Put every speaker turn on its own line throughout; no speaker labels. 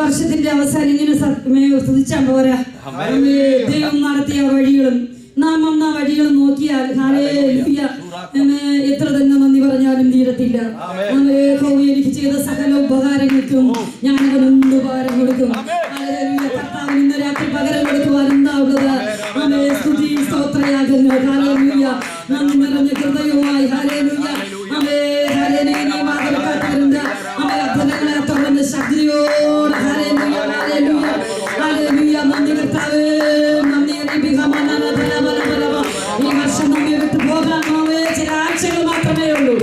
വർഷത്തിന്റെ അവസാനം ഇങ്ങനെ സ്തുതിച്ചാൽ പോരാ. ദൈവം നടത്തിയ വഴികളും നാം വന്ന വഴികളും നോക്കിയാൽ ഹല്ലേലൂയ എത്ര തന്നെ നന്ദി പറഞ്ഞാലും തീരത്തില്ല. എനിക്ക് ചെയ്ത സകല ഉപകാരങ്ങൾക്കും ഞാൻ അവനൊന്ന് ഉപകാരം കൊടുക്കും. കർത്താവിന് ഇന്ന് രാത്രി പകരം കൊടുക്കുവാൻ എന്താ ഉള്ളത്? സ്തുതി സ്തോത്രയാകുന്നു. ഹല്ലേലൂയ. നന്ദി നിറഞ്ഞ ഹൃദയവുമായി ഹല്ലേലൂയ മാതൃകാരുണ്ട് അത്ഭുതങ്ങളെ തുടർന്ന് ശക്തിയോട് ഹല്ലേലൂയ ഹല്ലേലൂയ ഹല്ലേലൂയ. നന്ദി കർത്താവേ, നന്ദി ഈ വർഷം നമ്മെ വിട്ടു പോകാൻ ചില ആഴ്ചകൾ മാത്രമേ ഉള്ളൂ.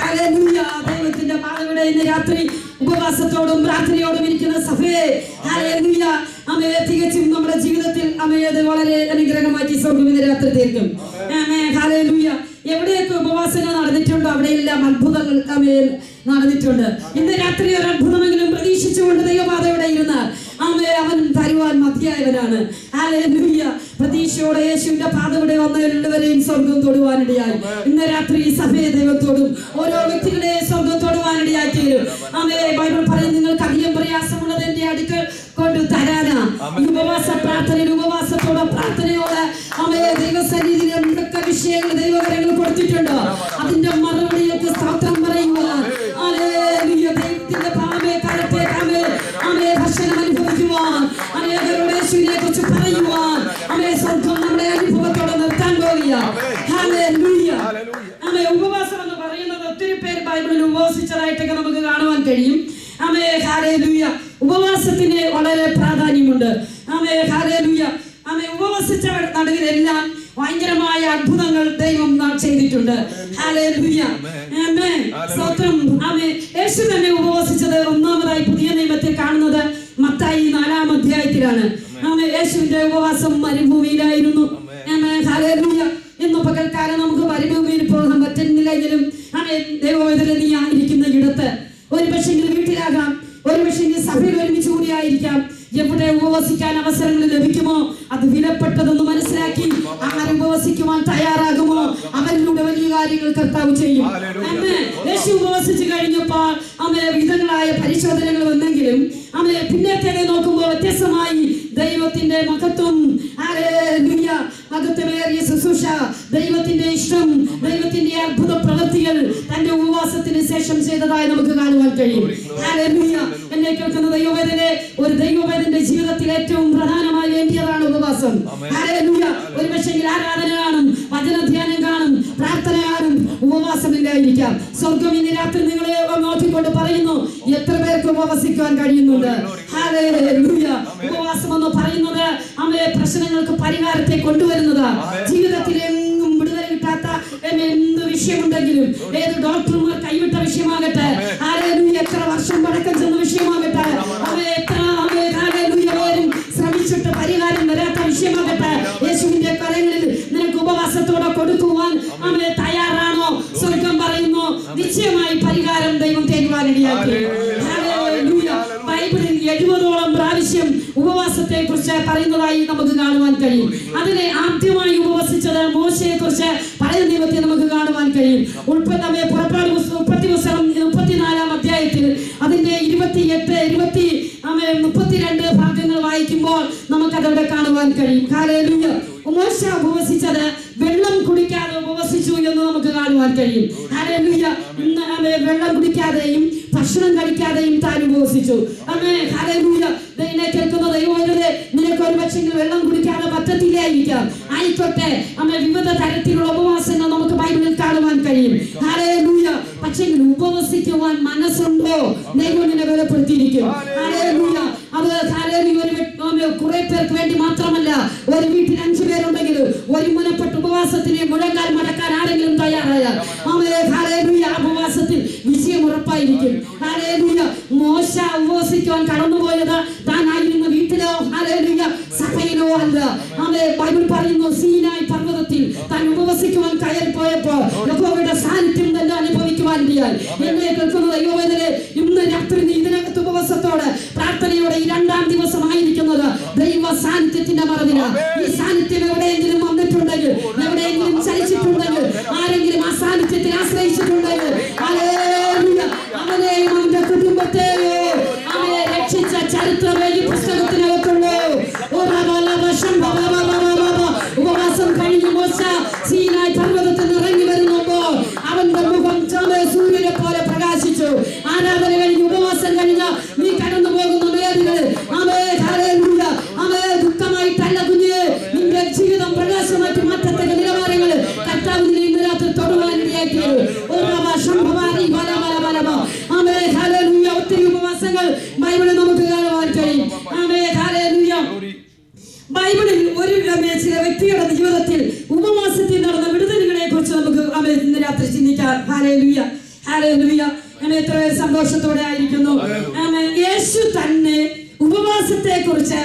ഹല്ലേലൂയ. ദൈവത്തിന്റെ പാതയുടെ ഇന്ന് രാത്രി ഉപവാസത്തോടും പ്രാർത്ഥനയോടും ഇരിക്കുന്ന സഭയെ ഹല്ലേലൂയ തികച്ചും നമ്മുടെ ജീവിതത്തിൽ അത് വളരെ അനുഗ്രഹമാക്കി സ്വർഗ്ഗം ഇന്ന് രാത്രി തീർക്കും. ഹല്ലേലൂയ. എവിടെയൊക്കെ ഉപവാസങ്ങൾ നടന്നിട്ടുണ്ടോ അവിടെയെല്ലാം അത്ഭുതങ്ങൾ നടന്നിട്ടുണ്ട്. ഇന്ന് രാത്രി ഒരു അത്ഭുതമെങ്കിലും പ്രതീക്ഷിച്ചുകൊണ്ട് ദൈവപാതയോടെ ഇരുന്നാൽ അവൻ തരുവാൻ മതിയായവനാണ്. ഹല്ലേലൂയ. പ്രതീക്ഷയോടെ യേശുവിന്റെ പാതയുടെ വന്ന എല്ലാവരെയും സ്വർഗം തൊടുവാനിടയായി. ഇന്ന് രാത്രി ഈ സഭയെ ദൈവത്തോടും ഓരോ വ്യക്തികളെ സ്വർഗം തൊടുവാനിടയാക്കി. ബൈബിൾ പറയും, നിങ്ങൾക്ക് അധികം പ്രയാസമുള്ളത് എന്റെ അടുക്കൽ കൊണ്ട് തരാനാ. ഉപവാസ പ്രാർത്ഥനയിൽ ഉപവാസത്തോടെ പ്രാർത്ഥനയോടെ ദൈവസന്നിധിയിൽ എന്തൊക്കെ വിഷയങ്ങൾ ദൈവകരങ്ങൾ കൊടുത്തിട്ടുണ്ടോ അതിന്റെ മറുപടികൾക്ക് സ്തോത്രം പറയുവാൻ ദൈവത്തിന്റെ പാവേ കരത്തെ ഭക്ഷണം അനുഭവിക്കുവാൻ യേശുവിനെ കുറിച്ച് പറയുവാൻ സ്വർഗം നമ്മുടെ അനുഭവത്തോടെ നിർത്താൻ പോവുക. ഹല്ലേലൂയ. ഉപവാസം എന്ന് പറയുന്നത് ഒത്തിരി പേര് ബൈബിളിൽ ഉപവസിച്ചതായിട്ടൊക്കെ നമുക്ക് കാണുവാൻ കഴിയും. ഹല്ലേലൂയ. ഉപവാസത്തിന് വളരെ പ്രാധാന്യമുണ്ട്. ഹല്ലേലൂയ. ഉപവസിച്ച നടുവിലെല്ലാം ഭയങ്കരമായ അത്ഭുതങ്ങൾ ദൈവം ചെയ്തിട്ടുണ്ട്. ഹല്ലേലൂയ. ആമേൻ. സ്തോത്രം. ആമേൻ. യേശു തന്നെ ഉപവസിച്ചത് ഒന്നാമതായി പുതിയ നിയമത്തിൽ കാണുന്നത് മത്തായി 4-ാം അധ്യായത്തിലാണ്. യേശുവിന്റെ ഉപവാസം മരുഭൂമിയിലായിരുന്നു. ഹല്ലേലൂയ. ഇന്ന് പകൽക്കാലം നമുക്ക് മരുഭൂമിയിൽ പോകാൻ പറ്റുന്നില്ലെങ്കിലും ദൈവവേദന നീ ആയിരിക്കുന്ന ഇടത്ത് ഒരു പക്ഷേ വീട്ടിലാകാം, ഒരു പക്ഷേ സഭയിൽ ഒരുമിച്ച് കൂടിയായിരിക്കാം. എവിടെ ഉപവസിക്കാൻ അവസരങ്ങൾ ലഭിക്കുമോ അത് വിലപ്പെട്ടതെന്ന് മനസ്സിലാക്കി അങ്ങനെ ഉപവസിക്കുവാൻ തയ്യാറാകുമോ അവരിലൂടെ വലിയ കാര്യങ്ങൾ കർത്താവ് ചെയ്യും. യേശു ഉപവസിച്ചു കഴിഞ്ഞപ്പോൾ വിധങ്ങളായ പരിശോധനകൾ വന്നെങ്കിലും പിന്നത്തേക്ക് നോക്കുമ്പോൾ വ്യത്യസ്തമായി ദൈവത്തിന്റെ മഹത്വം, മഹത്വമേറിയ ശുശ്രൂഷ, ദൈവത്തിന്റെ ഇഷ്ടം, ദൈവത്തിന്റെ അത്ഭുത പ്രവൃത്തികൾ തന്റെ ഉപവാസത്തിന് ശേഷം ചെയ്തതായി നമുക്ക് കാണുവാൻ കഴിയും. ഹല്ലേലൂയ. എന്നെ കേൾക്കുന്ന ദൈവവേദനെ, ഒരു ദൈവവേദന്റെ ജീവിതത്തിൽ ഏറ്റവും പ്രധാനമായി വേണ്ടിയതാണ് ഉപവാസം. ഹല്ലേലൂയ. ഒരു പക്ഷേ ആരാധന കാണും, വചനധ്യാനം കാണും, പ്രാർത്ഥന കാണും, ഉപവാസമില്ലായിരിക്കാം. സ്വർഗം ഇന്ന് രാത്രി നിങ്ങളെ നോക്കിക്കൊണ്ട് പറയുന്നു, എത്ര പേർക്ക് ഉപവസിക്കാൻ കഴിയുന്നുണ്ട്? ഹല്ലേലൂയ. ഉപവാസം എന്ന് പറയുന്നത് പ്രശ്നങ്ങൾക്ക് പരിഹാരത്തെ കൊണ്ടുവരുന്നതാ. ജീവിതത്തിൽ എങ്ങും വിടുതല കിട്ടാത്ത എന്ത് വിഷയമുണ്ടെങ്കിലും, ഏത് ഡോക്ടർമാർ കൈവിട്ട വിഷയമാകട്ടെ, എത്ര വർഷം പഴക്കം ചെന്ന വിഷയമാകട്ടെ, ശ്രമിച്ചിട്ട് പരിഹാരം വരാത്ത വിഷയമാകട്ടെ, യേശുവിന്റെ കരങ്ങളിൽ നിനക്ക് ഉപവാസത്തോടെ കൊടുക്കുവാൻ തയ്യാറാണോ? സ്വർഗം പറയുന്നു നിശ്ചയമായി പരിഹാരം ദൈവം തരുവാനിടയാക്കി. ബൈബിളിൽ 70ഓളം പ്രാവശ്യം ഉപവാസത്തെ കുറിച്ച് പറയുന്നതായി നമുക്ക് കാണുവാൻ കഴിയും. അതിനെ ആദ്യമായി ഉപവസിച്ചത് മോശയെ കുറിച്ച് പഴയ നിയമത്തിൽ നമുക്ക് കാണുവാൻ കഴിയും. പുറപ്പാട് പുസ്തകം 34-ാം അധ്യായത്തിൽ അതിന്റെ 28, 32 ഭാഗങ്ങൾ വായിക്കുമ്പോൾ നമുക്കതവിടെ കാണുവാൻ കഴിയും. ഹല്ലേലൂയ. മോശ ഉപവസിച്ചത് വെള്ളം കുടിക്കാതെ ഉപവസിച്ചു എന്ന് നമുക്ക് കാണുവാൻ കഴിയും. ഹല്ലേലൂയ. വെള്ളം കുടിക്കാതെയും ഭക്ഷണം കഴിക്കാതെയും താൻ ഉപവസിച്ചു. ഹല്ലേലൂയ. ഇതിനെ കേൾക്കുന്ന ദൈവവേദനെ, നിനക്ക് ഒരു പക്ഷേ വെള്ളം കുടിക്കാതെ പറ്റത്തില്ലായിരിക്കാം. ആയിക്കോട്ടെ, വിവിധ തരത്തിലുള്ള ഉപവാസങ്ങൾ നമുക്ക് ബൈബിളിൽ കാണുവാൻ കഴിയും. ഹല്ലേലൂയ. പക്ഷേ ഉപവസിക്കുവാൻ മനസ്സുണ്ടോ? ദൈവം നിന്നെ ബലപ്പെടുത്തിയിരിക്കും. ഹല്ലേലൂയ. അത് കുറെ പേർക്ക് വേണ്ടി മാത്രമല്ല. ഒരു വീട്ടിൽ 5 പേരുണ്ടെങ്കിൽ ഒരു മുനപ്പെട്ട് ഉപവാസത്തിന് മുഴങ്കാൽ മടക്കാൻ ആരെങ്കിലും തയ്യാറായാൽ ആ ഉപവാസത്തിൽ വിജയം ഉറപ്പായിരിക്കും. ഹല്ലേലൂയ. മോശ ഉപവസിക്കുവാൻ കടന്നുപോയത് താനായിരുന്ന വീട്ടിലോ സഭയിലോ അല്ല. ബൈബിൾ പറയുന്നു, സീനായി പർവ്വതത്തിൽ താൻ ഉപവസിക്കുവാൻ കയറിപ്പോയപ്പോ യഹോവയുടെ സാന്നിധ്യം തന്നെ അനുഭവിക്കുവാൻ ഇടയായി. എന്നെ കേൾക്കുന്ന ദൈവവേദനെ, ഇന്ന് രാത്രി നീ ഇതിനകത്ത് ഉപവാസത്തോടെ പ്രാർത്ഥനയോടെ ഈ 2-ാം ദിവസമായിരിക്കുന്നത് ദൈവ സാന്നിധ്യത്തിന്റെ മറവില. ഈ സാന്നിധ്യം എവിടെയെങ്കിലും വന്നിട്ടുണ്ടെങ്കിൽ, എവിടെയെങ്കിലും ചലിച്ചിട്ടുണ്ടെങ്കിൽ, ആരെങ്കിലും ആ സാന്നിധ്യത്തിൽ ആശ്രയിച്ചിട്ടുണ്ടെങ്കിൽ, അവനെയും അവന്റെ കുടുംബത്തെയോ അവനെ രക്ഷിച്ച ചരിത്രമേ ഈ പുസ്തകത്തിനകത്തുള്ളൂ. ഉപവാസം കഴിഞ്ഞ് മോശ സീനായി പർവ്വതത്തിൽ ഇറങ്ങി വരുമ്പോൾ അവന്റെ മുഖം സൂര്യനെ പോലെ പ്രകാശിച്ചു. ആരാധന കഴിഞ്ഞ് ഉപവാസം കഴിഞ്ഞ നീ കടന്നു പോകുന്ന വേദികൾ ദുഃഖമായിട്ടല്ല കുഞ്ഞ്, നിന്റെ ജീവിതം പ്രകാശമായിട്ട് മാറ്റത്തക്ക നിലവാരങ്ങൾ കർത്താവ് ഇന്ന് രാത്രി തൊടുവാൻ ഇടയാക്കിയത്. ഒത്തിരി ഉപവാസങ്ങൾ ബൈബിളിൽ നമുക്ക് കാണുവാൻ കഴിയും. ബൈബിളിൽ ഒരു ചില വ്യക്തികളുടെ ജീവിതത്തിൽ ഉപവാസത്തിൽ നടന്ന വിടുതലുകളെ കുറിച്ച് നമുക്ക് ഇന്ന് രാത്രി ചിന്തിക്കാം. Hallelujah, hallelujah. എത്ര സന്തോഷത്തോടെ ആയിരിക്കുന്നു. യേശു തന്നെ ഉപവാസത്തെ കുറിച്ച്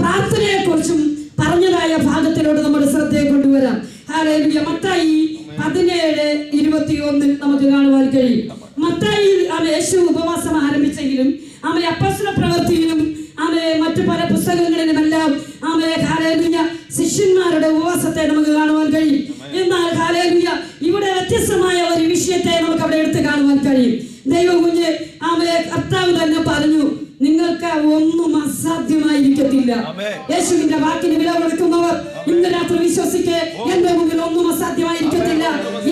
പ്രാർത്ഥനയെ കുറിച്ചും പറഞ്ഞതായ ഭാഗത്തിലോട്ട് നമ്മുടെ ശ്രദ്ധയെ കൊണ്ടുവരാം. ഹല്ലേലൂയ. മത്തായി 17:21 നമുക്ക് കാണുവാൻ കഴിയും. മത്തായി യേശു ഉപവാസം ആരംഭിച്ചെങ്കിലും അപ്പോസ്തല പ്രവൃത്തിയിലും മറ്റു പല പുസ്തകങ്ങളിലുമെല്ലാം ഹല്ലേലൂയ ശിഷ്യന്മാരുടെ ഉപവാസത്തെ നമുക്ക് കാണുവാൻ കഴിയും. എന്നാൽ ഹല്ലേലൂയ ഇവിടെ വ്യത്യസ്തമായ ഒരു വിഷയത്തെ നമുക്ക് അവിടെ എടുത്ത് കാണുവാൻ കഴിയും. ദൈവകുഞ്ഞ് കർത്താവ് തന്നെ പറഞ്ഞു, നിങ്ങൾക്ക് ഒന്നും അസാധ്യമായിരിക്കത്തില്ല. യേശുവിന്റെ വാക്കിന് വില കൊടുക്കുന്നവർ ഇന്ന് രാത്രി വിശ്വസിക്കെ, എന്റെ മുമ്പിൽ ഒന്നും അസാധ്യമായിരിക്കത്തില്ല,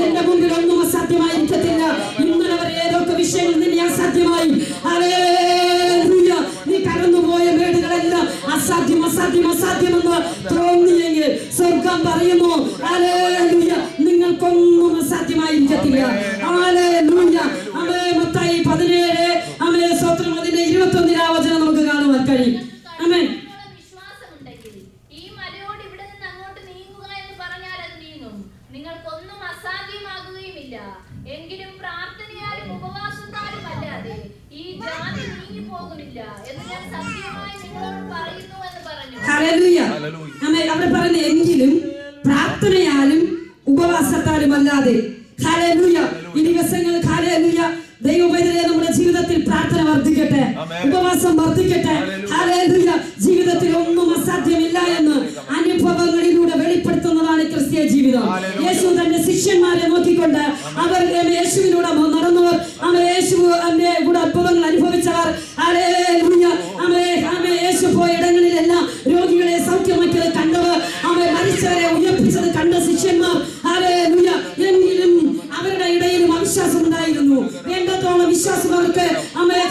എന്റെ മുമ്പിൽ ഒന്നും അസാധ്യമായിരിക്കത്തില്ല. ഇന്നലെ വരെ ഏതൊക്കെ വിഷയങ്ങൾ നിന്നെ അസാധ്യമായി, ഹല്ലേലൂയ, നീ കടന്നുപോയ വീടുകളെല്ലാം അസാധ്യം അസാധ്യം അസാധ്യമെന്ന് തോന്നിയെങ്കിൽ സ്വർഗം പറയുന്നു, ഹല്ലേലൂയ, നിങ്ങൾക്കൊന്നും അസാധ്യമായിരിക്കത്തില്ല. ഹല്ലേലൂയ. മത്തായി 17 സ്തോത്രം 21 വചനം നമുക്ക് കാണുവാൻ കഴിയും. ആമേൻ.
നിങ്ങൾക്കൊന്നും അസാധ്യമാകുകയുമില്ല. എങ്കിലും പ്രാർത്ഥനയാലും ഉപവാസത്താലും അല്ലാതെ ഈ ജാതി നീങ്ങി പോകുന്നില്ല എന്ന് ഞാൻ സത്യമായി നിങ്ങളോട് പറയുന്നു എന്ന് പറഞ്ഞു.
ഹല്ലേലൂയ. ആമേൻ. അവിടെ പറയുന്നു എങ്കിലും പ്രാർത്ഥനയാലും ഉപവാസത്താലും അല്ലാതെ. ഹല്ലേലൂയ. ഈ ദിവസങ്ങളിൽ ഹല്ലേലൂയ ദൈവപൈതലേ നമ്മുടെ ജീവിതത്തിൽ പ്രാർത്ഥന വർദ്ധിക്കട്ടെ, ഉപവാസം വർദ്ധിക്കട്ടെ. ഹല്ലേലൂയ. ജീവിതത്തിൽ ഒന്നും അസാധ്യമില്ല എന്ന് അനുഭവങ്ങളിലൂടെ വെളിപ്പെടുത്തുന്നതാണ് ക്രിസ്തീയ ജീവിതം. യേശു തന്റെ ശിഷ്യന്മാരെ നോക്കിക്കൊണ്ട് അവർ യേശുവിലൂടെ നടന്നവർ, യേശു കൂടെ അത്ഭുതങ്ങൾ അനുഭവിച്ചവർ, ഹല്ലേലൂയ, യേശു പോയ ഇടങ്ങളിലെല്ലാം രോഗികളെ സൗഖ്യമാക്കിയത് കണ്ടവർ, മരിച്ചവരെ ഉയർപ്പിച്ചത് കണ്ട ശിഷ്യന്മാർ, ഹല്ലേലൂയ. എങ്കിലും അവരുടെ ഇടയിലും അവിശ്വാസം ഉണ്ടായിരുന്നു. വേണ്ടത്തോളം വിശ്വാസം അവർക്ക്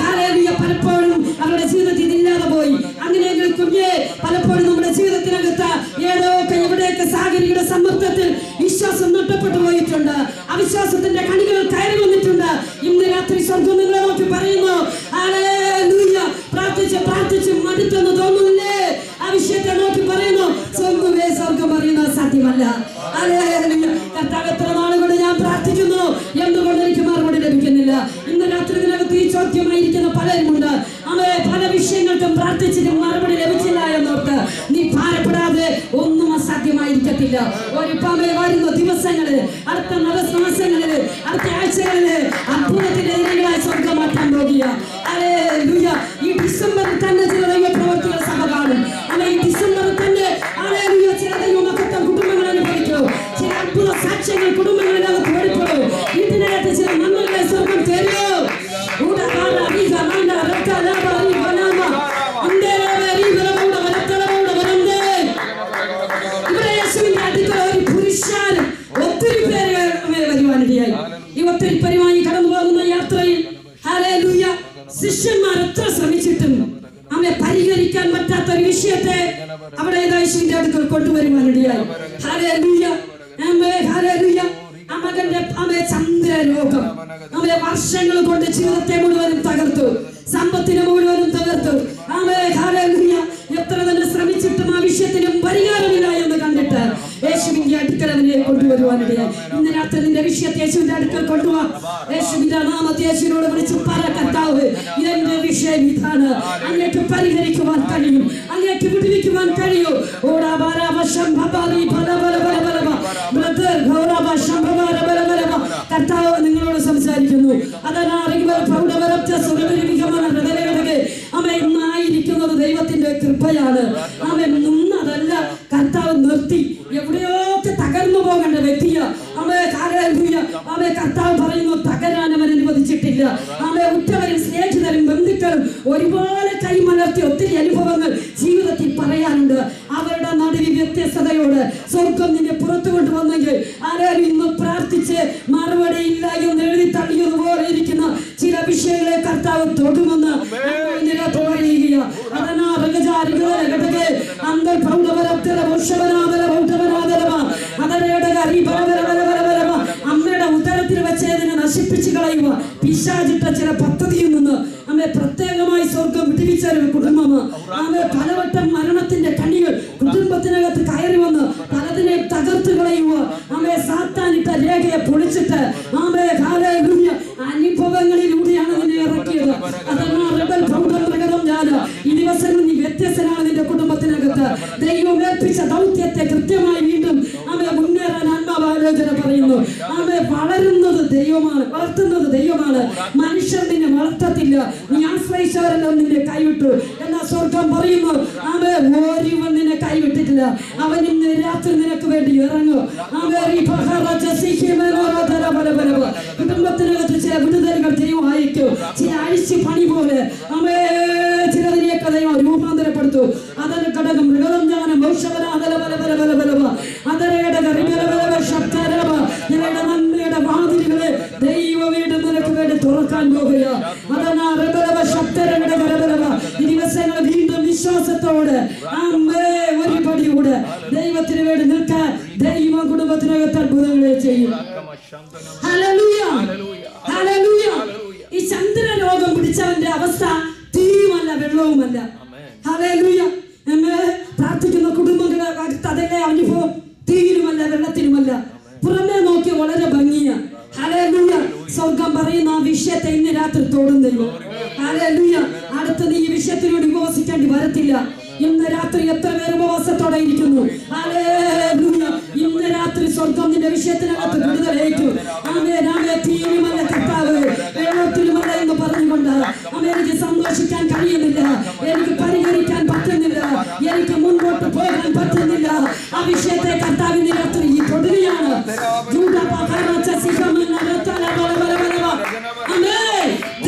ഹല്ലേലൂയ പലപ്പോഴും അവരുടെ ജീവിതത്തിൽ ഇല്ലാതെ പോയി. അങ്ങനെയെങ്കിൽ കുഞ്ഞെ, പലപ്പോഴും നമ്മുടെ ജീവിതത്തിനകത്ത് ഏതൊക്കെ എവിടെയൊക്കെ സാഹചര്യങ്ങളുടെ സമ്മർദ്ദത്തിൽ വിശ്വാസം നഷ്ടപ്പെട്ടു പോയിട്ടുണ്ട്, അവിശ്വാസത്തിന്റെ കണികൾ കയറി വന്നിട്ടുണ്ട്. ഇന്ന് രാത്രി സ്വർഗ്ഗം നിങ്ങളെ നോക്കി പറയുന്നു, ഹല്ലേലൂയ, പ്രാർത്ഥിച്ച് പ്രാർത്ഥിച്ച് മടുത്തെന്ന് തോന്നുന്നില്ലേ? ആ വിഷയത്തെ നോക്കി പറയുന്നു, സ്വർഗ്ഗം പറയുന്നത് സാധ്യമല്ല. ഹല്ലേലൂയ. കർത്താവ് എത്ര നാളുകൊണ്ട് ഞാൻ പ്രാർത്ഥിക്കുന്നു, എന്തുകൊണ്ട് എനിക്ക് മറുപടി ലഭിക്കുന്നില്ല? ഇന്ന് രാത്രി ഇതിനകത്ത് ഈ ചോദ്യമായിരിക്കുന്ന പലരുമുണ്ട്. പല വിഷയങ്ങൾക്കും പ്രാർത്ഥിച്ചിട്ടും മറുപടി ലഭിച്ചില്ല എന്നോർത്ത് നീ ഭാരപ്പെടാതെ, ഒന്നും അസാധ്യമായിരിക്കത്തില്ല. ഒരു വരുന്ന ദിവസങ്ങളില്, അടുത്ത മാസങ്ങളില്, അടുത്ത ആഴ്ചകളില് അത്ഭുതത്തിന്റെ ദിനങ്ങളായി സ്വർഗ്ഗം മാറ്റാൻ പോകുക. ഹല്ലേലൂയ. ഈ ഡിസംബറിൽ തന്നെ ചില ദൈവ പ്രവർത്തികൾ സഭ കാണും. ഈ ഡിസംബറിൽ തന്നെ ഹല്ലേലൂയ ചില ദൈവമക്കൾ കുടുംബങ്ങൾ അനുഭവിക്കും. ചില അത്ഭുത സാക്ഷ്യങ്ങൾ കുടുംബങ്ങളിനകത്ത് വെളിപ്പെടും. ഇതിനകത്ത് ചില നന്മകളെ സ്വർഗ്ഗം തരുമോ? ഇവിടെ യേശുവിന്റെ അടുക്കൽ ഒരു പുരുഷാനും ഒത്തിരി പേര് വരുവാനിടയായി. ഈ ഒത്തിരി പരിമായി കടന്നു പോകുന്ന യാത്രയിൽ ഹല്ലേലൂയ ശിഷ്യന്മാർ എത്ര ശ്രമിച്ചിട്ടും പരിഹരിക്കാൻ പറ്റാത്ത ഒരു വിഷയത്തെ അവിടെ യേശുവിന്റെ അടുക്കൽ കൊണ്ടുവരുവാനിടയായി. Hallelujah, hallelujah. ആ മകന്റെ ചന്ദ്രരോഗം വർഷങ്ങൾ കൊണ്ട് ജീവിതത്തെ മുഴുവനും തകർത്തു, സമ്പത്തിനെ മുഴുവനും തകർത്തു. ഹല്ലേലൂയ. എത്ര തന്നെ ശ്രമിച്ചിട്ടും ആ വിഷയത്തിനും പരിഹാരമില്ല എന്ന് കണ്ടിട്ട് യേശുവിന്റെ അടുക്കൽ അവനെ കൊണ്ടുവരുവാനിടയായി. ഇന്ന് രാത്രി നിന്റെ വിഷയത്തെ യേശുവിന്റെ അടുക്കൽ കൊണ്ടുപോവാ. യേശുവിന്റെ നാമത്തെ യേശുവിനോട് വിളിച്ച് പറ, കർത്താവ്, എന്റെ വിഷയം ഇതാണ്, അങ്ങേക്ക് പരിഹരിക്കുവാൻ കഴിയും, അങ്ങേക്ക് വിടുവിക്കുവാൻ കഴിയും. കർത്താവ് നിങ്ങളോട് സംസാരിക്കുന്നു. ഇന്നായിരിക്കുന്നത് ദൈവത്തിന്റെ കൃപയാണ്. അവൻ നിന്നതല്ല, കർത്താവ് നിർത്തി. എവിടെയൊക്കെ തകർന്നു പോകേണ്ട വ്യക്തിയാ അവൻ കർത്താവ് പറയുന്നു, തകരാൻ അവൻ അനുവദിച്ചിട്ടില്ല. ഉറ്റവരും സ്നേഹിതരും ബന്ധുക്കളും ഒരുപോലെ കൈമലർത്തി ഒത്തിരി അനുഭവങ്ങൾ ജീവിതത്തിൽ പറയാനുണ്ട്. അവരുടെ നടുവിൽ വ്യത്യസ്തതയോട് സ്വർഗം നിന്നെ പുറത്തു കൊണ്ടുവന്നെങ്കിൽ ആരും ഇന്ന് പ്രാർത്ഥിച്ച് മറുപടി ഇല്ല എന്ന് എഴുതി തള്ളിയതുപോലെ ഇരിക്കുന്ന ചില വിഷയങ്ങളെ കർത്താവ് തൊടുമെന്ന് പറയുക. അമ്മയുടെ ഉദരത്തിൽ വെച്ചതിനെ നശിപ്പിച്ചു കളയുക പിശാചിട്ട ചില പദ്ധതിയിൽ നിന്ന് അമ്മയെ പ്രത്യേകമായി സ്വർഗം വിടുവിച്ച ഒരു കുടുംബമാണ്. അമ്മയെ പലവട്ടം മരണത്തിന്റെ കണ്ണികൾ കുടുംബത്തിനകത്ത് കയറി വന്ന് പലതിനെ തകർത്ത് കളയുക. അമ്മയെ സാത്താനിട്ട രേഖയെ പൊളിച്ചിട്ട് അമ്മയെ അനുഭവങ്ങളിലൂടെയാണ് നിന്നെ ഇറക്കിയത്. ഈ ദിവസങ്ങൾ നീ വ്യത്യസ്തനാണ്. നിന്റെ കുടുംബത്തിനകത്ത് ദൈവം ഏൽപ്പിച്ച ദൗത്യത്തെ കൃത്യമായി വീണ്ടും അമ്മയെ മുന്നേറാൻ ആത്മാവാലോചന പറയുന്നു. അമ്മയെ വളരുന്നത് ദൈവമാണ്, വളർത്തുന്നത് ദൈവമാണ്. മനുഷ്യർ നിന്നെ വളർത്തത്തില്ല. നീ ആശ്രയിച്ചവരെല്ലാം നിന്നെ കൈവിട്ടു. എന്നാൽ സ്വർഗം പറയുന്നു അമ്മയെ ഒരുവൻ നിന്നെ കൈവിട്ടിട്ടില്ല. അവൻ ഇന്ന് രാത്രി നിനക്ക് വേണ്ടി ഇറങ്ങും. കുടുംബത്തിനകത്ത് ചില വിടുതലുകൾ ദൈവം അയക്കും. ചില അഴിച്ചു പണി പോലെ അമ്മേ ചിലതിനെയൊക്കെ ദൈവം രൂപാന്തരപ്പെടുത്തു. അതിന് ഘടകം മൃഗം ജ്ഞാനം നന്മയുടെ വാതിലുകളെ ദൈവ വീണ്ടും നിനക്ക് വേണ്ടി തുറക്കാൻ പോകുക. ഈ ദിവസങ്ങൾ വീണ്ടും വിശ്വാസത്തോടെ അമ്മേ ഒരു പടിയൂടെ ദൈവത്തിന് വേണ്ടി നിൽക്കാൻ ദൈവം കുടുംബത്തിനകത്ത് അത്ഭുതങ്ങളെ ചെയ്യും. Hallelujah, hallelujah. ഈ ചന്ദ്രരോഗം പിടിച്ചവന്റെ അവസ്ഥ തീയുമല്ല വെള്ളവുമല്ല. ഹല്ലേലൂയ. നമ്മെ പ്രാർത്ഥിക്കുന്ന കുടുംബങ്ങൾക്ക് അതല്ലേ അനുഭവം. തീയിലുമല്ല വെള്ളത്തിലുമല്ല. പുറമേ നോക്കി വളരെ ഭംഗിയ. ഹല്ലേലൂയ. സ്വർഗം പറയുന്ന ആ വിഷയത്തെ ഇന്ന് രാത്രി തോടും ദൈവം. ഹല്ലേലൂയ. അടുത്തത് ഈ വിഷയത്തിലൂടെ ഉപവസിക്കേണ്ടി വരത്തില്ല. ഇന്ന് രാത്രി എത്ര പേർ ഉപവാസത്തോടെ ഇരിക്കുന്നു. ഹല്ലേലൂയ. ഇന്ന് രാത്രി സ്വർഗം നിന്റെ വിഷയത്തിനകത്ത് വിടുതലേറ്റു. ആമേൻ, ആമേൻ. തീയിലുമല്ല കർത്താവ് വെള്ളത്തിലുമല്ല എന്ന് പറഞ്ഞുകൊണ്ട് എനിക്ക് സന്തോഷിക്കാൻ കഴിയുന്നില്ല, എനിക്ക് പരിഹരിക്കാൻ പറ്റുന്നില്ല, എനിക്ക് മുൻപോട്ട് പോകാൻ പറ്റുന്നില്ല. ആ വിഷയത്തെ കർത്താവിന്റെ രാത്രി ഈ തൊടുകയാണ്.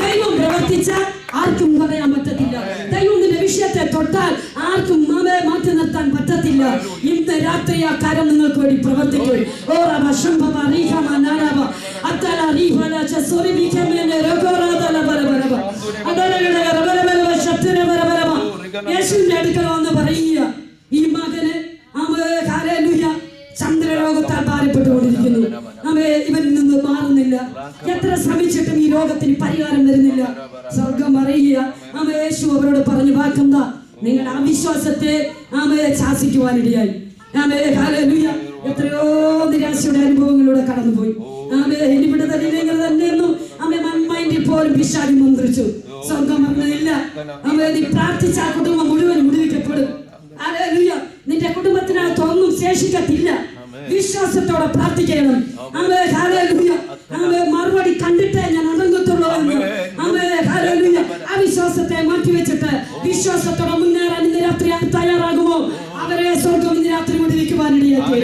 ദൈവം പ്രവർത്തിച്ച ആർക്കും പറയാൻ പറ്റത്തില്ല. ദൈവത്തിന്റെ വിഷയത്തെ തൊട്ടാൽ ആർക്കും മാറ്റി നിർത്താൻ പറ്റത്തില്ല. ഇന്ന് രാത്രി ആ കാര്യം നിങ്ങൾക്ക് വേണ്ടി പ്രവർത്തിക്കും. യേശുവിന്റെ അടുക്കൽ വന്ന് പറയുക, ഈ മകന് ചന്ദ്രരോഗത്താൽ ഭാരപ്പെട്ടുകൊണ്ടിരിക്കുന്നു. ഇവരിൽ നിന്ന് മാറുന്നില്ല. എത്ര ശ്രമിച്ചിട്ടും ഈ രോഗത്തിന് പരിഹാരം വരുന്നില്ല. സ്വർഗം പറയുക, യേശു അവരോട് പറഞ്ഞു വാക്കെന്താ? നിങ്ങളുടെ അവിശ്വാസത്തെ ശാസിക്കുവാനിടയായി. ഹല്ലേലൂയ. എത്രയോ നിരാശയുടെ അനുഭവങ്ങളിലൂടെ കടന്നുപോയി. ഇനി വിടുതലില്ലെങ്കിൽ തന്നെയൊന്നും മൺമൈൻഡിൽ പോലും പിശാച് മന്ത്രിച്ചു. സ്വർഗം പറഞ്ഞില്ല. നീ പ്രാർത്ഥിച്ച ആ കുടുംബം മുഴുവൻ വിടുവിക്കപ്പെടും. ഹല്ലേലൂയ. നിന്റെ കുടുംബത്തിനകത്ത് ഒന്നും ശേഷിക്കത്തില്ല. വിശ്വാസത്തോടെ പ്രാർത്ഥിക്കണം. ഹല്ലേലൂയ. മറുപടി കണ്ടിട്ടേ ഞാൻ അടങ്ങത്തുള്ളൂ എന്ന് ഹല്ലേലൂയ. അവിശ്വാസത്തെ മാറ്റിവെച്ചിട്ട് വിശ്വാസത്തോടെ മുന്നേറാൻ ഇന്ന് രാത്രി തയ്യാറാകുമോ? അവരെ സ്വർഗം ഇന്ന് രാത്രി വിടുവിക്കുവാനിടയാക്കി.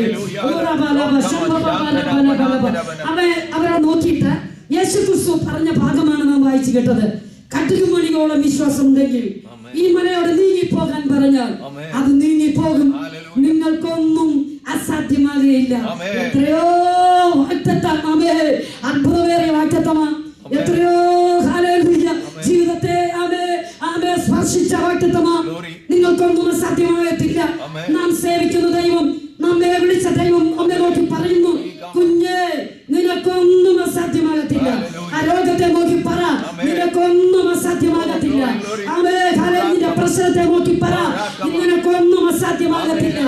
അവരെ നോക്കിയിട്ട് യേശുക്രിസ്തു പറഞ്ഞ ഭാഗമാണ് നാം വായിച്ചു കേട്ടത്. കട്ടിലുമണിയോളം വിശ്വാസം ഉണ്ടെങ്കിൽ ഈ മലയോട് നീങ്ങിപ്പോകാൻ പറഞ്ഞാൽ അത് നീങ്ങിപ്പോകും. നിങ്ങൾക്കൊന്നും അസാധ്യമാകുകയില്ല. എത്രയോ വാഗ്ദത്തം, അത്ഭുതമേറിയ വാഗ്ദത്തമാണ്. എത്രയോ ഹല്ലേലൂയ ജീവിതത്തെ സ്പർശിച്ച വാഗ്ദത്തമാണ്. നിങ്ങൾക്കൊന്നും അസാധ്യമാകത്തില്ല. നാം സേവിക്കുന്ന ദൈവം, നമ്മെ വിളിച്ച ദൈവം നമ്മെ നോക്കി പറയുന്നു, കുഞ്ഞേ നിനക്കൊന്നും അസാധ്യമാകത്തില്ല. ആ രോഗത്തെ നോക്കി പറ, നിനക്കൊന്നും അസാധ്യമാകത്തില്ല. നിന്റെ പ്രശ്നത്തെ നോക്കി പറ, നിനക്കൊന്നും അസാധ്യമാകത്തില്ല.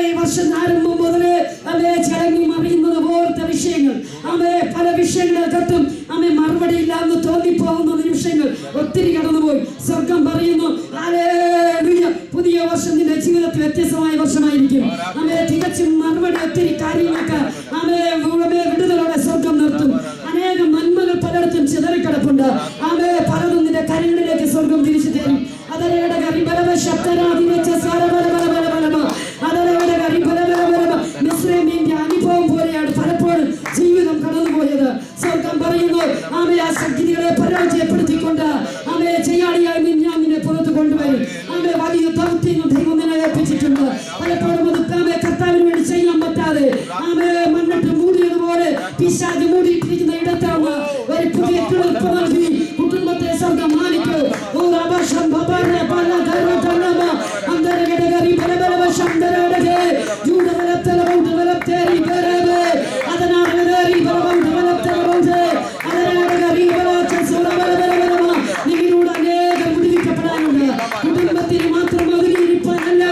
ഈ വർഷം ആരംഭം മുതലേ ചടങ്ങി മറിയുന്നത് പോലത്തെ വിഷയങ്ങൾ, പല വിഷയങ്ങൾക്കത്തും മറുപടി ഇല്ലാന്ന് തോന്നിപ്പോകുന്ന നിമിഷങ്ങൾ ഒത്തിരി കടന്നുപോയി. സ്വർഗം പറയുന്നു, പുതിയ വർഷം നിന്റെ ജീവിതത്തിൽ വ്യത്യസ്തമായ വർഷമായിരിക്കും. തികച്ചും മറുപടി ഒത്തിരി കാര്യങ്ങൾക്ക് വിടുതലോടെ സ്വർഗം നിർത്തും. അനേകം നന്മകൾ പലയിടത്തും ചിതറിക്കിടപ്പുണ്ട്. പലതും നിന്റെ കരങ്ങളിലേക്ക് സ്വർഗം തിരിച്ചു തരും. മിസ്രൈമിന്റെ അനുഭവം പോലെയാണ് പലപ്പോഴും ജീവിതം കടന്നുപോയത്. ആമേ ആ ശക്തികളെ പരാജയപ്പെടുത്തിക്കൊണ്ട് ആമേ ചെയ്യാളിയായി മിന്യാമിനെ പുറത്ത് കൊണ്ടുവരും. ആമേ വലിയ ദൗത്യങ്ങൾ ദൈവം നിന്നെ ഏൽപ്പിച്ചിട്ടുണ്ട്. പലപ്പോഴും അത് ആമേ കർത്താവിന് വേണ്ടി ചെയ്യാൻ പറ്റാതെ ആമേ മണ്ണിട്ട് മൂടിയതുപോലെ പിശാച് മൂടിയിട്ടിരിക്കുന്ന ഇടത്താണ് ഒരു പുതിയ കിളിർപ്പ് നൽകി കുടുംബത്തെ സ്വർഗ്ഗം മാനിക്കൂ. ഓ റബശം ബബറ ബല ഗരതനമ അന്തരഗടഗരി ബലബലവ ശംദരഗേ ജൂഡവലത്തല ബൗഡവലത്തേരി ബരബേ അതനാരഗരി ബലബൗഡവലത്തലബൗഡേ അതനാരഗരി ബലചസുരബലബലബലമ നിങ്ങളുടെ അനേകം വിടുവിക്കപ്പെടാനുണ്ട്. കുടുംബത്തിൽ മാത്രം ഒതുങ്ങിയിരിക്കാനല്ല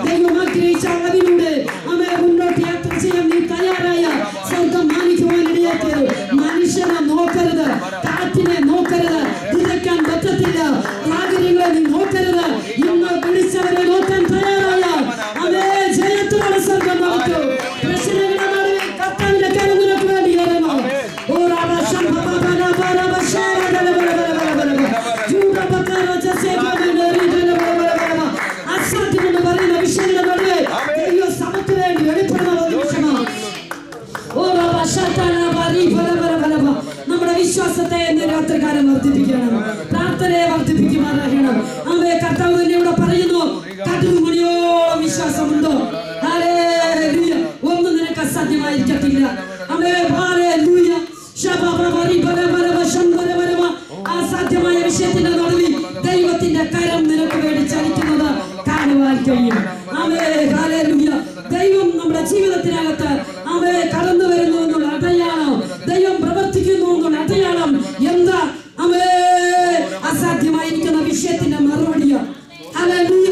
ദൈവം ആഗ്രഹിച്ച അതിലൂടെ അവരെ മുന്നോട്ട് യാത്ര ചെയ്യാൻ നീ തയ്യാറായ സ്വർഗ്ഗം മാനിക്കുവാൻ ഇടയാക്കിയത്. മനുഷ്യനെ നോക്കരുത്, കാറ്റിനെ നോക്കരുത്, തിരക്കാൻ പറ്റത്തില്ല, സാഹചര്യങ്ങളെ നീ നോക്കരുത്. ഇന്ന് വിളിച്ചവരെ നോക്കാൻ തയ്യാറായ അതേ ജയത്തോടെ സ്വർഗ്ഗം നമുക്ക് പ്രശ്നങ്ങളുടെ നടുവിൽ കർത്താവിന്റെ കരം നിനക്ക് വേണ്ടി ഇറങ്ങും. ഓ റബശം ബബറ ബറ ബശറ ബലബലബലബലബല ജൂഡബക്കറ ജസേബലബലബലബല അസാധ്യമെന്ന് പറയുന്ന വിഷയങ്ങളുടെ നടുവിൽ ദൈവ സമക്ക് വേണ്ടി വെളിപ്പെടുന്ന ഒരു നിമിഷമാണ്. ഓ റബശതന ബരി ബലബലബലബ നമ്മുടെ വിശ്വാസത്തെ ഇന്ന് രാത്രികാലം വർദ്ധിപ്പിക്കണം, പ്രാർത്ഥനയെ വർദ്ധിപ്പിക്കുമാറാകണം. ആമേ കർത്താവ് തന്നെ ഇവിടെ പറയുന്നു, കടുകുമണിയോളം വിശ്വാസമുണ്ടോ? ഹല്ലേലൂയ. ഒന്നും നിനക്ക് അസാധ്യമായിരിക്കത്തില്ല. ആമേ ഹല്ലേലൂയ. ശബബബരി ബലബലബ ശംബലബലബ അസാധ്യമായ വിഷയത്തിന്റെ നടുവിൽ ദൈവത്തിന്റെ കരം നിനക്ക് വേണ്ടി ചലിക്കുന്നത് കാണുവാൻ കഴിയും. ആമേ ഹല്ലേലൂയ. ദൈവം നമ്മുടെ ജീവിതത്തിനകത്ത് ആമേ കടന്നു വരുന്നു എന്നുള്ള അടയാളം, ദൈവം പ്രവർത്തിക്കുന്നു എന്നുള്ള അടയാളം എന്താ? ആമേ അസാധ്യമായിരിക്കുന്ന വിഷയത്തിന്റെ മറുപടിയാണ്. ഹല്ലേലൂയ.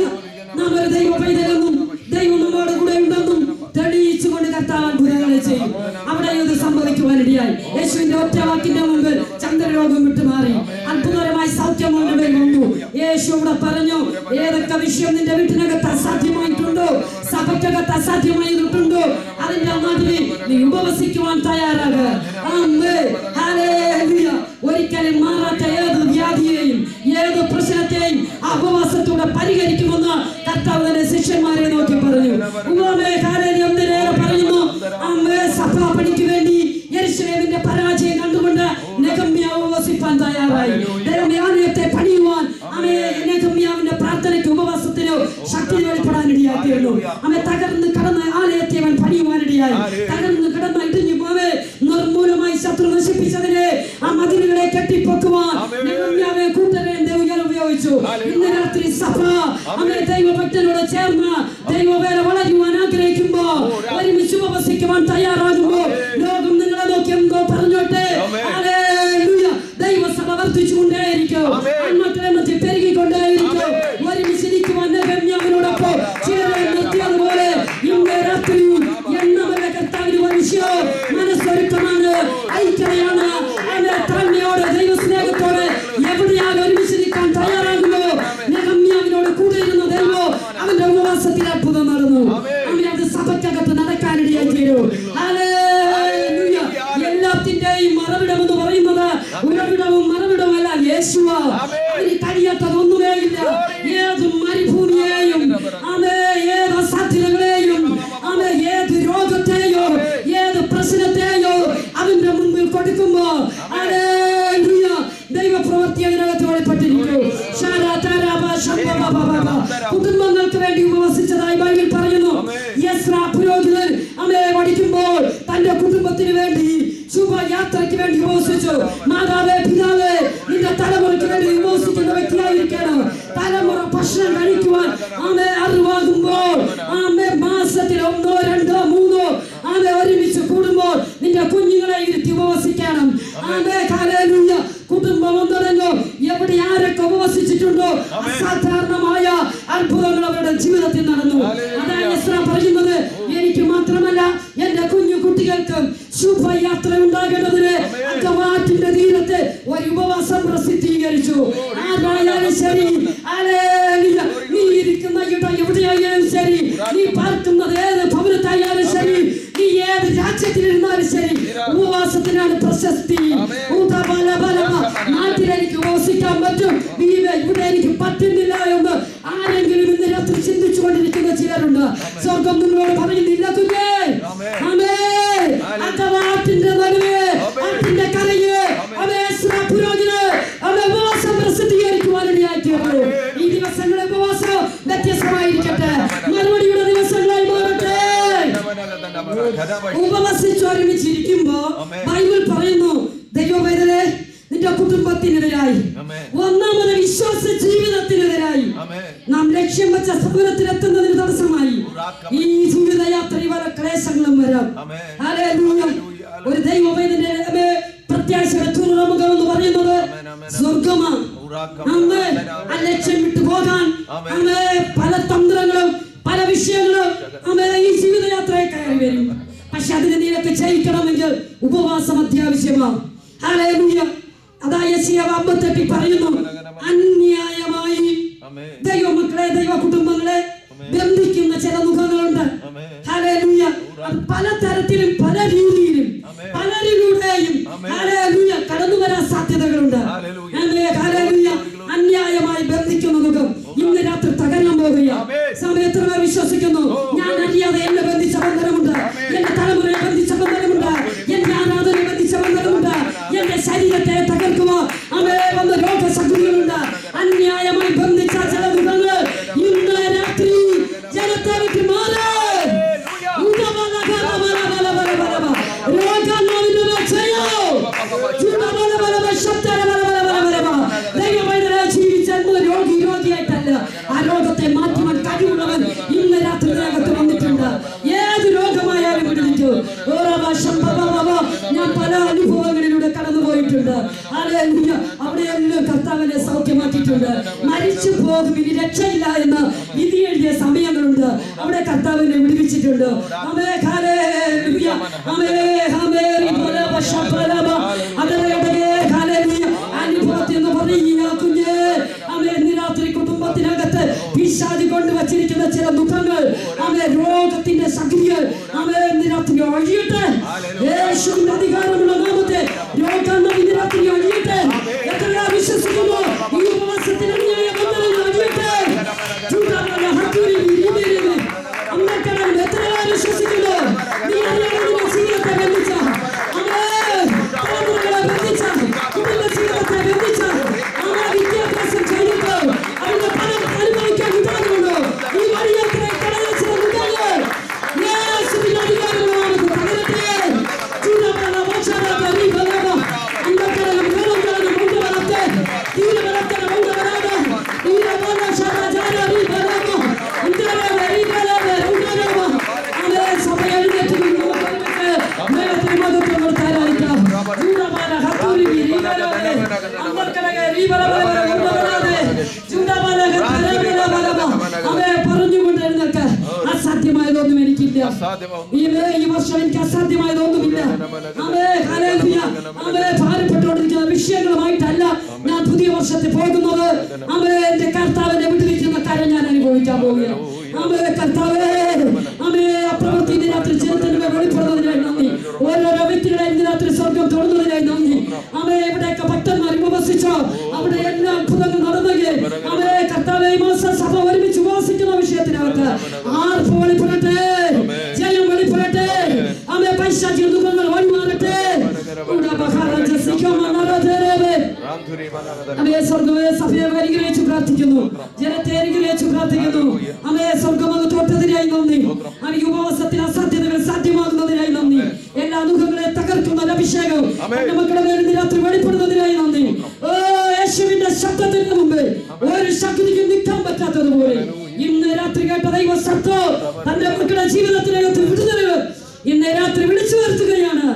നാം ഒരു ദൈവ പൈതലെന്നും ദൈവം നമ്മോട് കൂടെ ഉണ്ടെന്നും തെളിയിച്ചുകൊണ്ട് കർത്താവ് അത്ഭുതങ്ങളെ ചെയ്യും. അവിടെ ഇത് സംഭവിക്കുവാനിടയായി. യേശുവിന്റെ ഒറ്റ വാക്കിന്റെ മുമ്പിൽ ചന്ദ്രരോഗം വിട്ടുമാറി അത്ഭുതകരമായി സൗഖ്യം കൊണ്ടുവരും വന്നു. യേശു ഇവിടെ പറഞ്ഞു, ഏതൊക്കെ വിഷയം നിന്റെ വീട്ടിനകത്ത് അസാധ്യമായിട്ടുണ്ടോ, സഭയ്ക്കകത്ത് അസാധ്യമായിട്ടുണ്ടോ, അതിന്റെ നടുവിൽ നീ ഉപവസിക്കുവാൻ തയ്യാറാകുക. ആമേൻ. ഹല്ലേലൂയ. ഒരിക്കലും മാറാത്ത ഏത് വ്യാധിയെയും ഏത് പ്രശ്നത്തെയും ആ ഉപവാസത്തോടെ പരിഹരിക്കുമെന്ന് കർത്താവ് തന്നെ ശിഷ്യന്മാരെ നോക്കി പറഞ്ഞു. പറയുന്നു, അമ്മേ സഭാപണിക്ക് വേണ്ടി യെരൂശലേമിന്റെ പരാജയം കണ്ടുകൊണ്ട് നെഹമ്യ ഉപവസിപ്പാൻ തയ്യാറായി. ആലയത്തെ പണിയുവാൻ അമ്മേ നെഹമ്യാവിന്റെ പ്രാർത്ഥനയ്ക്ക് ഉപവാസത്തിനോ ശക്തി വെളിപ്പെടാനിടയാക്കിയിരുന്നു. അമ്മേ തകർന്ന് കടന്ന ആലയത്തെ അവൻ പണിയുവാനിടയായി. തകർന്ന് കിടന്ന ഇടിഞ്ഞു പോവേ നിർമൂലമായി ശത്രു നശിപ്പിച്ചതിനെ ആ മതിലുകളെ കെട്ടിപ്പൊക്കുവാൻ നെഹമ്യാവെ കൂട്ടരെ ദൈവം ഉപയോഗിച്ചു. ഇന്ന് രാത്രി സഭ അമ്മേ ദൈവഭക്തനോട് ചേർന്ന് ദൈവവേല വളരുവാൻ ആഗ്രഹിക്കുമ്പോ ഒരുമിച്ച് ഉപവസിക്കുവാൻ തയ്യാറാകുമ്പോ ലോകം നിങ്ങളെ നോക്കി എന്തോ പറഞ്ഞോട്ടെ. ഹല്ലേലൂയ. ദൈവസഭ വർദ്ധിച്ചുകൊണ്ടേയിരിക്കും, ആത്മാക്കളെ പെരുകിക്കൊണ്ടേയിരിക്കും. ഒരുമിച്ചിരിക്കുവാൻ നെഹമ്യാവിനോടൊപ്പം ചിലരെ നിർത്തിയതുപോലെ ഇന്ന് രാത്രി എന്നവരുടെ കർത്താവിന് മനുഷ്യോ മനസ്സൊരുക്കമാണ്, ഐക്യതയാണ്. താഴ്മയോടെ ദൈവസ്നേഹത്തോടെ എവിടെയാണ് ഒരുമിച്ചിരിക്കാൻ തയ്യാറാകുമോ നെഹമ്യാവിനോട് കൂടെ ഇരുന്ന ദൈവം അവന്റെ ഉപവാസത്തിൽ അത്ഭുതം നടന്നു. അവനത് സഭയ്ക്കകത്ത് നടക്കാനിടയായി തീരും. ഹല്ലേലൂയ. എല്ലാത്തിന്റെയും മറവിടം എന്ന് പറയുന്നത് ഉറവിടവും മറവിടവുമല്ല, യേശുവാ. അവന് കഴിയാത്തതൊന്നുമേ ഇല്ല. ഏത് മരുഭൂമിയെയും ഏത് അസാധ്യതകളെയും ഏത് രോഗത്തെയോ ഏത് പ്രശ്നത്തെയോ അവന്റെ മുമ്പിൽ കൊടുക്കുമ്പോ ദൈവപ്രവൃത്തി അതിനകത്ത് വെളിപ്പെട്ടിരിക്കും. കുടുംബങ്ങൾക്ക് വേണ്ടി ഉപവസിച്ചതായി ബൈബിൾ പറയുന്നു. യെസ്രാ പുരോഹിതൻ അമ്മയെ പഠിക്കുമ്പോൾ തന്റെ കുടുംബത്തിന് വേണ്ടി ശുഭയാത്രയ്ക്ക് വേണ്ടി ഉപവസിച്ചു. മാതാവേ, പിതാവേ, നിന്റെ തലമുറയ്ക്ക് വേണ്ടി ഉപവസിക്കുന്ന വ്യക്തിയായിരിക്കണം. തലമുറ ഭക്ഷണം കഴിക്കുവാൻ അറിവാകുമ്പോൾ മാസത്തിൽ 1, 2, 3 ഒരുമിച്ച് കൂടുമ്പോൾ നിന്റെ കുഞ്ഞുങ്ങളെ ഇരുത്തി ഉപവസിക്കണം. ഹല്ലേലൂയ. കുടുംബം ഒന്നടങ്ങോ എവിടെ ആരൊക്കെ ഉപവസിച്ചിട്ടുണ്ടോ അസാധാരണമായ അത്ഭുതങ്ങൾ അവരുടെ ജീവിതത്തിൽ നടന്നു. അതാണ് യെസ്രാ പറയുന്നത്, എനിക്ക് മാത്രമല്ല എന്റെ കുഞ്ഞു കുട്ടികൾക്കും ശുഭയാത്ര ഉണ്ടാകേണ്ടതിന് അങ്കവാറ്റിന്റെ തീരത്ത് ഒരു ഉപവാസം പ്രസിദ്ധീകരിച്ചു. ആരായാലും ശരി, നീ ഇരിക്കുന്ന ഇടം എവിടെയായാലും ശരി, നീ പാർക്കുന്നത് ഏത് ഭവനത്തായാലും ശരി, നീ ഏത് രാജ്യത്തിലിരുന്നാലും ശരി, ഉപവാസത്തിനാണ് പ്രശസ്തി. നാട്ടിൽ എനിക്ക് ഉപവസിക്കാൻ പറ്റും, ഇവിടെ എനിക്ക് പറ്റുന്നില്ല എന്ന് ആരെങ്കിലും ഇന്ന് രാത്രി ചിന്തിച്ചു കൊണ്ടിരിക്കുന്ന ചിലരുണ്ട്. സ്വർഗം നിങ്ങളോട് പറയുന്നില്ല കുഞ്ഞേ. ആമേൻ. ആട്ടിന്റെ നടുവേ, ആട്ടിന്റെ കരയെ ദൈവവേദനെ നിന്റെ കുടുംബത്തിനെതിരായി, ഒന്നാമത് വിശ്വാസ ജീവിതത്തിനെതിരായി, നാം ലക്ഷ്യം വെച്ച സഫലത്തിലെത്തുന്നതിന് തടസ്സമായി ഈ ജീവിതയാത്രയിൽ പല ക്ലേശങ്ങളും വരാം. ഹല്ലേലൂയ. ഒരു ദൈവവേദന്റെ പ്രത്യാശയുടെ തുറമുഖം എന്ന് പറയുന്നത് സ്വർഗമാണ്. ആ ലക്ഷ്യം വിട്ടു പോകാൻ പല തന്ത്രങ്ങളും പല വിഷയങ്ങളും ഈ ജീവിതയാത്രയെ കയറി വരും. പക്ഷെ അതിനെ നീയൊക്കെ ജയിക്കണമെങ്കിൽ ഉപവാസം അത്യാവശ്യമാണ്. ഹല്ലേലൂയ. അതാ യെശയ്യാവ് 58 പറയുന്നു, അന്യായമായി ദൈവമക്കളെ, ദൈവ കുടുംബങ്ങളെ ബന്ധിക്കുന്ന ചില മുഖങ്ങളുണ്ട്. ഹല്ലേലൂയ. പല തരത്തിലും പല രീതിയിലും പലരിലൂടെയും ഹല്ലേലൂയ കടന്നു വരാൻ സാധ്യതകളുണ്ട്. ഹല്ലേലൂയ. അന്യായമായി ബന്ധിക്കുന്ന മുഖം ഇന്ന് രാത്രി തകരാൻ പോകുകയാണ്. സമയത്ത് വിശ്വസിക്കുന്നു, ഞാൻ അറിയാതെ എന്നെ ബന്ധിച്ച ബന്ധനമുണ്ട്, എന്റെ തലമുറയെ ബന്ധിച്ച ബന്ധനമുണ്ട്, എന്റെ ആരാധനയെ ബന്ധിച്ച ബന്ധനമുണ്ട്, എന്റെ ശരീരത്തെ തകർക്കുമോ വന്ന രോഗശക്തികളുണ്ട്. അന്യായമായി ബന്ധിച്ച ചില മുഖങ്ങൾ ഇന്ന് രാത്രി ജനത്തെ വിട്ട് മാറി രോഗിയായിട്ടല്ല, ആ രോഗത്തെ മാറ്റുവാൻ കഴിവുള്ളവൻ ഇന്ന് രാത്രി ദേഹത്ത് വന്നിട്ടുണ്ട്. ഏത് രോഗമായാലും വിടുവിക്കൂ. ഞാൻ പല അനുഭവങ്ങളിലൂടെ കടന്നുപോയിട്ടുണ്ട്. അവിടെയെല്ലാം കർത്താവിനെ സൗഖ്യമാക്കിയിട്ടുണ്ട്. മരിച്ചു പോകും, ഇനി രക്ഷയില്ല എന്ന് വിധി എഴുതിയ സമയങ്ങളുണ്ട്. അവിടെ കർത്താവിനെ വിടുവിച്ചിട്ടുണ്ട്. അനുഭവത്തിൽ എന്ന് പറയുക കുഞ്ഞേ, രാത്രി കുടുംബത്തിനകത്ത് പിശാച് കൊണ്ട് വച്ചിരിക്കുന്ന ചില മുഖങ്ങൾ, രോഗത്തിന്റെ ശക്തികൾ രാത്രി ഒഴിയട്ടെ. യേശുവിന്റെ അധികാരമുള്ള നാമത്തെ രോഗം രാത്രി ഒഴിയട്ടെ. എത്രയാ വിശ്വസിക്കുന്നു ഈ ഉപവാസത്തിന് ഒഴിയട്ടെ. എത്രയാ വിശ്വസിക്കുന്നു നീ ജീവിതത്തെ ബന്ധിച്ച തലമുറകളെ ബന്ധിച്ച കുടുംബ ജീവിതത്തെ ബന്ധിച്ച വിദ്യാഭ്യാസം ചെയ്തിട്ട് അതിന്റെ പണം അനുഭവിക്കാൻ ഉണ്ടാകുന്നുണ്ടോ? ഈ വഴിയാത്രയെ കടലിച്ചിരുന്നു പറഞ്ഞുകൊണ്ടിരുന്നൊക്കെ അസാധ്യമായതൊന്നും എനിക്കില്ല. ഈ വർഷം എനിക്ക് അസാധ്യമായതൊന്നുമില്ല. ഭാരപ്പെട്ടുകൊണ്ടിരിക്കുന്ന വിഷയങ്ങളുമായിട്ടല്ല ഞാൻ പുതിയ വർഷത്തിൽ പോകുന്നത്. എന്റെ കർത്താവിനെ വിട്ടുവയ്ക്കുന്ന കാര്യം ഞാൻ അനുഭവിക്കാൻ പോവുകയാണ്. കർത്താവേ, അപ്രവൃത്തി രാത്രി ജനത്തിന് വെളിപ്പെടുന്നതിനായി നന്ദി. ഓരോരോ വ്യക്തികളെ ഇന്ന് രാത്രി സ്വർഗം തൊടുന്നതിനായി നന്ദി. എവിടെയൊക്കെ ഭക്തന്മാർ ഉപവസിച്ചോ അവിടെ എല്ലാ അത്ഭുതങ്ങൾ നടന്നെങ്കിൽ കർത്താവേ, ഈ മാസം സഭ ഒരുമിച്ച് ഉപവസിക്കുന്ന വിഷയത്തിനകത്ത് ആർപ്പ് വെളിപ്പെടട്ടെ, ജയം വെളിപ്പെടട്ടെ. പൈശാചിക ദുഃഖങ്ങൾ വഴിമാറട്ടെ. സഭയെ അനുഗ്രഹിച്ചു പ്രാർത്ഥിക്കുന്നു, ജനത്തെ അനുഗ്രഹിച്ചു പ്രാർത്ഥിക്കുന്നു. സ്വർഗമത് തൊട്ടതിനായി നന്ദി. ഉപവാസത്തിന് അസാധ്യതകൾ സാധ്യമാകുന്നതിനായി നന്ദി. എല്ലാ ദുഃഖങ്ങളെ തകർക്കുന്ന അഭിഷേകം മക്കളുടെ മേൽ രാത്രി വെളിപ്പെടുന്നതിനായി നന്ദി. യേശുവിന്റെ ശബ്ദത്തിന് മുമ്പ് ഒരു ശക്തിക്കും നിൽക്കാൻ പറ്റാത്തതുപോലെ ഇന്ന് രാത്രി കേട്ട ദൈവ ശബ്ദം തന്റെ മക്കളുടെ ജീവിതത്തിനകത്ത് വിടുതൽ ഇന്ന് രാത്രി വിളിച്ചു വരുത്തുകയാണ്.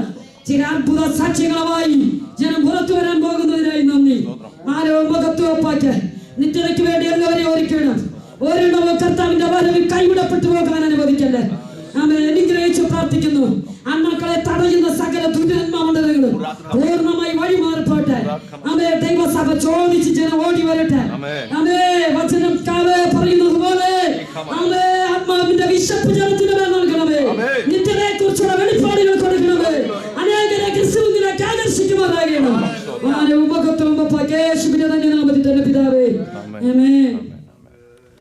ചില അത്ഭുത സാക്ഷ്യങ്ങളുമായി ജനം പുറത്തു വരാൻ പോകുന്നതിനായി നന്ദി. ആരവും മുഖത്ത് ഒപ്പാക്കാൻ നിത്യതയ്ക്ക് വേണ്ടി എല്ലാവരെയും ഒരുക്കണം. ഒരെണ്ണവും കർത്താവിന്റെ വരവിൽ കൈവിടപ്പെട്ടു പോകാൻ അനുവദിക്കല്ലേ. അനുഗ്രഹിച്ചു പ്രാർത്ഥിക്കുന്നു. അമ്മക്കളെ തടയുന്ന സകല ദുരിതന്മാമണ്ഡലങ്ങളും പൂർണ്ണമായി വഴിമാറിപ്പോട്ടെ. ദൈവസഭ ചോദിച്ച് ജനം ഓടി വരട്ടെ. വചനം പറയുന്നത് പോലെ ആത്മാവിന്റെ വിശപ്പ് ജനത്തിന് നൽകണമേ. നിത്യതയെ കുറിച്ചുള്ള വെളിപ്പാടുകൾ കൊടുക്കണമേ. അനേകരെ ക്രിസ്തുവിലേക്ക് ആകർഷിക്കുമാറാകണം. ഉപകത്വം യേശുവിന്റെ തന്നെ നാമത്തിൽ തന്നെ പിതാവേ, ആമേൻ.